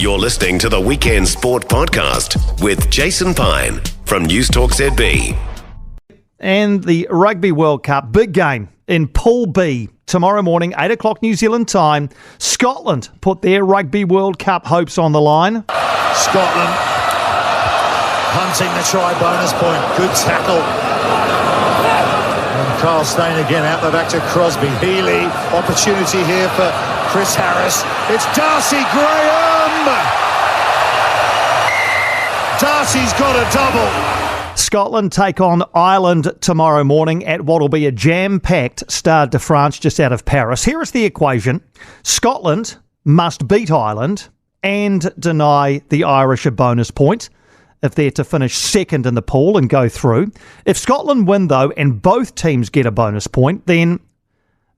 You're listening to the Weekend Sport Podcast with Jason Pine from News Talk ZB. And the Rugby World Cup, big game in Pool B tomorrow morning, 8 o'clock New Zealand time. Scotland put their Rugby World Cup hopes on the line. Scotland punting the try bonus point. Good tackle. And Carl Steyn again out the back to Crosby. Healy, opportunity here for Chris Harris. It's Darcy Graham! Darcy's got a double. Scotland take on Ireland tomorrow morning at what will be a jam-packed Stade de France just out of Paris. Here is the equation. Scotland must beat Ireland and deny the Irish a bonus point if they're to finish second in the pool and go through. If Scotland win, though, and both teams get a bonus point, then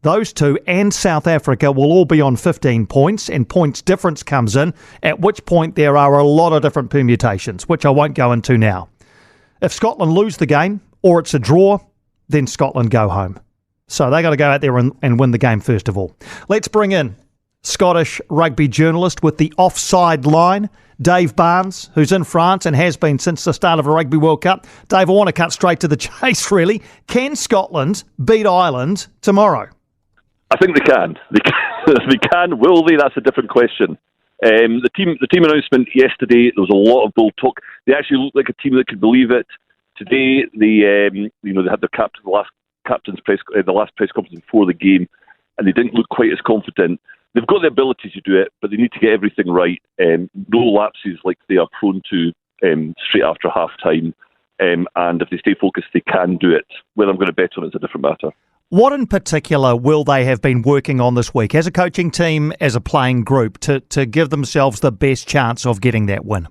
those two and South Africa will all be on 15 points, and points difference comes in, at which point there are a lot of different permutations, which I won't go into now. If Scotland lose the game, or it's a draw, then Scotland go home. So they got to go out there and win the game first of all. Let's bring in Scottish rugby journalist with the offside line, Dave Barnes, who's in France and has been since the start of a Rugby World Cup. Dave, I want to cut straight to the chase, really. Can Scotland beat Ireland tomorrow? I think they can. They can. Will they? That's a different question. The team announcement yesterday, there was a lot of bull talk. They actually looked like a team that could believe it. Today, they had their captain, the last press conference before the game, and they didn't look quite as confident. They've got the ability to do it, but they need to get everything right. No lapses like they are prone to straight after half time. And if they stay focused, they can do it. Whether I'm going to bet on it is a different matter. What in particular will they have been working on this week as a coaching team, as a playing group, to give themselves the best chance of getting that win?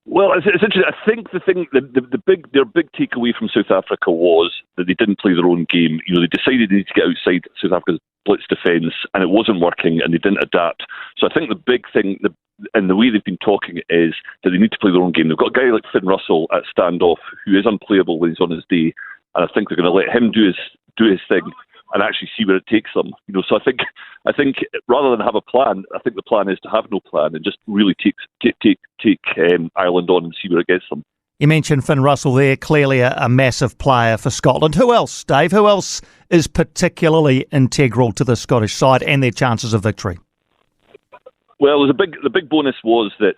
Well, it's interesting. I think their big takeaway from South Africa was that they didn't play their own game. They decided they needed to get outside South Africa's blitz defence, and it wasn't working, and they didn't adapt. So I think the big thing, and the way they've been talking, is that they need to play their own game. They've got a guy like Finn Russell at standoff who is unplayable when he's on his day. And I think they're going to let him do his thing and actually see where it takes them. So I think rather than have a plan, I think the plan is to have no plan and just really take Ireland on and see where it gets them. You mentioned Finn Russell there, clearly a massive player for Scotland. Who else, Dave? Who else is particularly integral to the Scottish side and their chances of victory? Well, the big bonus was that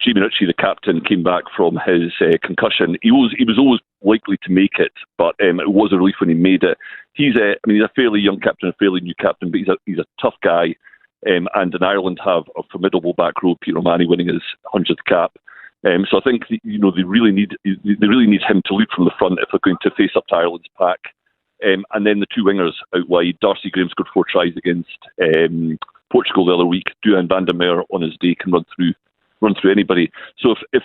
Jamie Ritchie, the captain, came back from his concussion. He was always likely to make it, but it was a relief when he made it. He's a fairly young captain, a fairly new captain, but he's a tough guy. And in Ireland have a formidable back row, Peter O'Mahony winning his 100th cap. So I think they really need him to lead from the front if they're going to face up to Ireland's pack. And then the two wingers out wide. Darcy Graham scored 4 tries against Portugal the other week. Duhan van der Merwe on his day can run through anybody. So if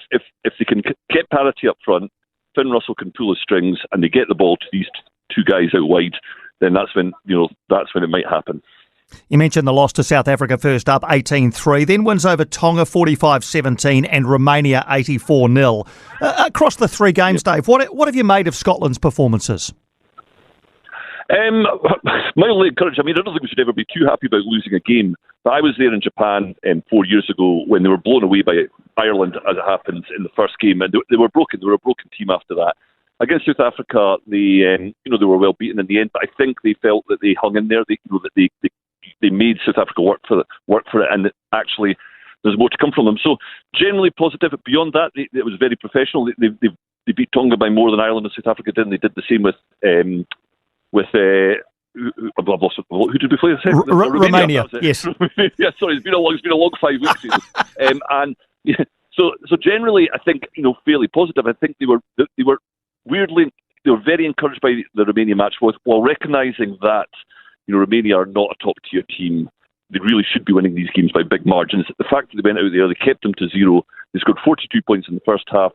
they can get parity up front, Finn Russell can pull his strings, and they get the ball to these two guys out wide, then that's when it might happen. You mentioned the loss to South Africa first up, 18-3, then wins over Tonga 45-17 and Romania 84-0. Across the 3 games, Dave, what have you made of Scotland's performances? Mildly encouraged. I don't think we should ever be too happy about losing a game. But I was there in Japan 4 years ago when they were blown away by Ireland, as it happens, in the first game, and they were broken. They were a broken team after that. Against South Africa, they were well beaten in the end, but I think they felt that they hung in there. They made South Africa work for it, and actually there's more to come from them. So generally positive. Beyond that, it was very professional. They beat Tonga by more than Ireland and South Africa did, and they did the same with who did we play? Romania. Yes. Yeah, sorry, it's been a long 5 weeks. So generally, I think fairly positive. I think they were weirdly very encouraged by the Romania match, while recognising that Romania are not a top tier team. They really should be winning these games by big margins. The fact that they went out there, they kept them to 0. They scored 42 points in the first half.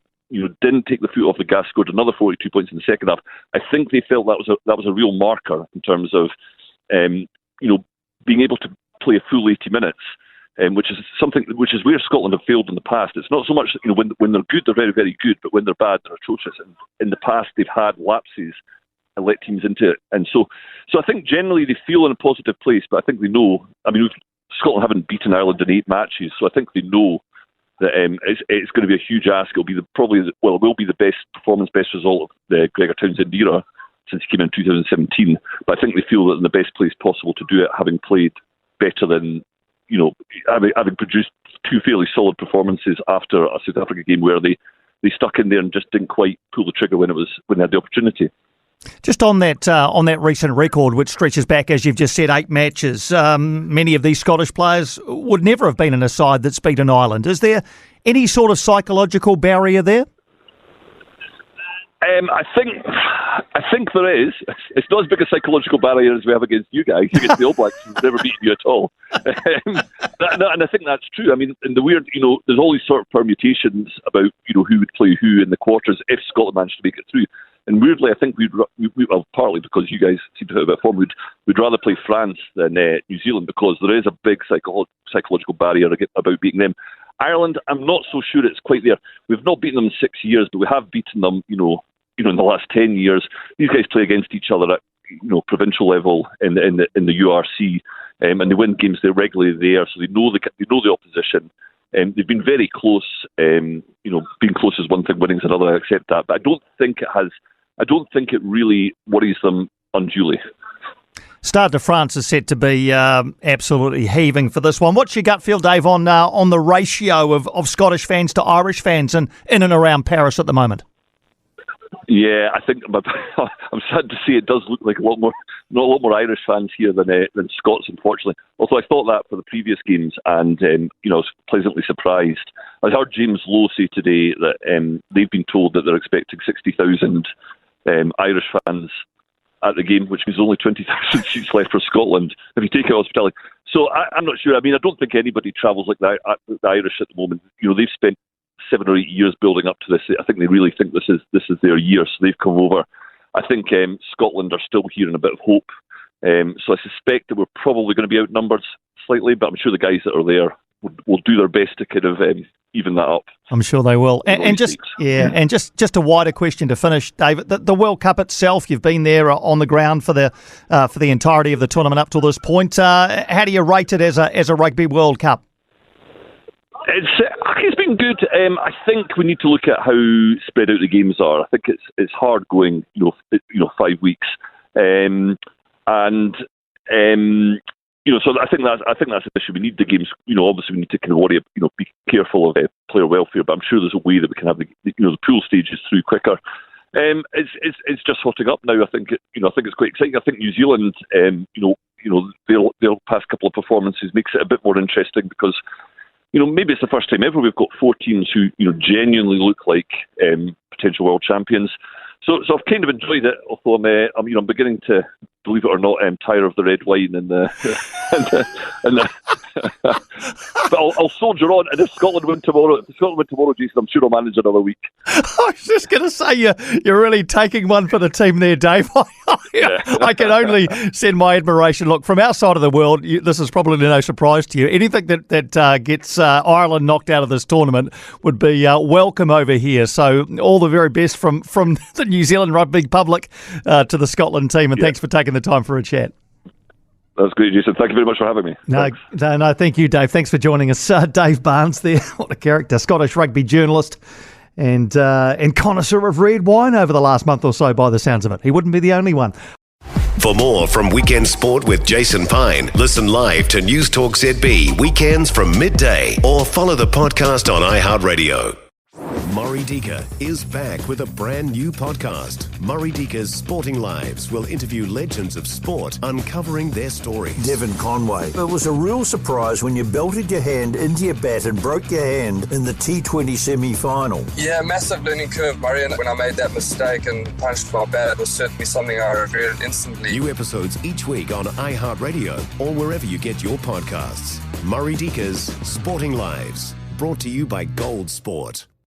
Didn't take the foot off the gas, scored another 42 points in the second half. I think they felt that was a real marker in terms of, being able to play a full 80 minutes, which is where Scotland have failed in the past. It's not so much when they're good, they're very, very good, but when they're bad, they're atrocious. And in the past, they've had lapses and let teams into it. And so I think generally they feel in a positive place, but I think they know. Scotland haven't beaten Ireland in 8 matches, so I think they know that it's going to be a huge ask. It will be the best performance, best result of the Gregor Townsend era since he came in 2017. But I think they feel that in the best place possible to do it, having played better than, having produced 2 fairly solid performances after a South Africa game where they stuck in there and just didn't quite pull the trigger when they had the opportunity. Just on that recent record, which stretches back, as you've just said, 8 matches, many of these Scottish players would never have been in a side that's beaten Ireland. Is there any sort of psychological barrier there? I think there is. It's not as big a psychological barrier as we have against you guys. Against the All Blacks, who've never beaten you at all. And I think that's true. I mean, and the weird, there's all these sort of permutations about, who would play who in the quarters if Scotland managed to make it through. And weirdly, I think partly because you guys seem to have a bit of form, we'd rather play France than New Zealand because there is a big psychological barrier about beating them. Ireland, I'm not so sure it's quite there. We've not beaten them in 6 years, but we have beaten them, in the last 10 years. These guys play against each other at, provincial level in the URC, and they win games there regularly there, so they know the opposition. They've been very close. Being close is one thing, winning's another. I accept that, but I don't think it really worries them unduly. Stade de France is set to be absolutely heaving for this one. What's your gut feel, Dave, on the ratio of Scottish fans to Irish fans in and around Paris at the moment? Yeah, I think I'm sad to see it does look like not a lot more Irish fans here than Scots, unfortunately. Although I thought that for the previous games, and I was pleasantly surprised. I heard James Lowe say today that they've been told that they're expecting 60,000 Irish fans at the game, which means only 20,000 seats left for Scotland if you take out hospitality. So I'm not sure. I mean, I don't think anybody travels like the Irish at the moment. They've spent 7 or 8 years building up to this. I think they really think this is their year, so they've come over. I think Scotland are still hearing a bit of hope. So I suspect that we're probably going to be outnumbered slightly, but I'm sure the guys that are there will do their best to kind of even that up. I'm sure they will. And just a wider question to finish, David. The World Cup itself, you've been there on the ground for the entirety of the tournament up to this point. How do you rate it as a Rugby World Cup? It's been good. I think we need to look at how spread out the games are. I think it's hard going, 5 weeks, so I think that's an issue. We need the games. Obviously we need to kind of worry. Be careful of player welfare. But I'm sure there's a way that we can have the pool stages through quicker. It's just hotting up now. I think it's quite exciting. I think New Zealand, their past couple of performances makes it a bit more interesting because. Maybe it's the first time ever we've got 4 teams who, genuinely look like potential world champions. So I've kind of enjoyed it, although I'm beginning to, believe it or not, tire of the red wine and but I'll soldier on. And if Scotland win tomorrow, Jason, I'm sure I'll manage another week. I was just going to say you're really taking one for the team there, Dave. I can only send my admiration. Look, from our side of the world, this is probably no surprise to you. Anything that gets Ireland knocked out of this tournament would be welcome over here. So all the very best from the New Zealand rugby public to the Scotland team, and thanks for taking the time for a chat. That's great, Jason. Thank you very much for having me. No, thank you, Dave. Thanks for joining us. Dave Barnes there, what a character, Scottish rugby journalist and connoisseur of red wine over the last month or so, by the sounds of it. He wouldn't be the only one. For more from Weekend Sport with Jason Pine, listen live to News Talk ZB weekends from midday or follow the podcast on iHeartRadio. Murray Deaker is back with a brand new podcast. Murray Deaker's Sporting Lives will interview legends of sport, uncovering their stories. Devon Conway. It was a real surprise when you belted your hand into your bat and broke your hand in the T20 semi-final. Yeah, massive learning curve, Murray. And when I made that mistake and punched my bat, it was certainly something I regretted instantly. New episodes each week on iHeartRadio or wherever you get your podcasts. Murray Deaker's Sporting Lives, brought to you by Gold Sport.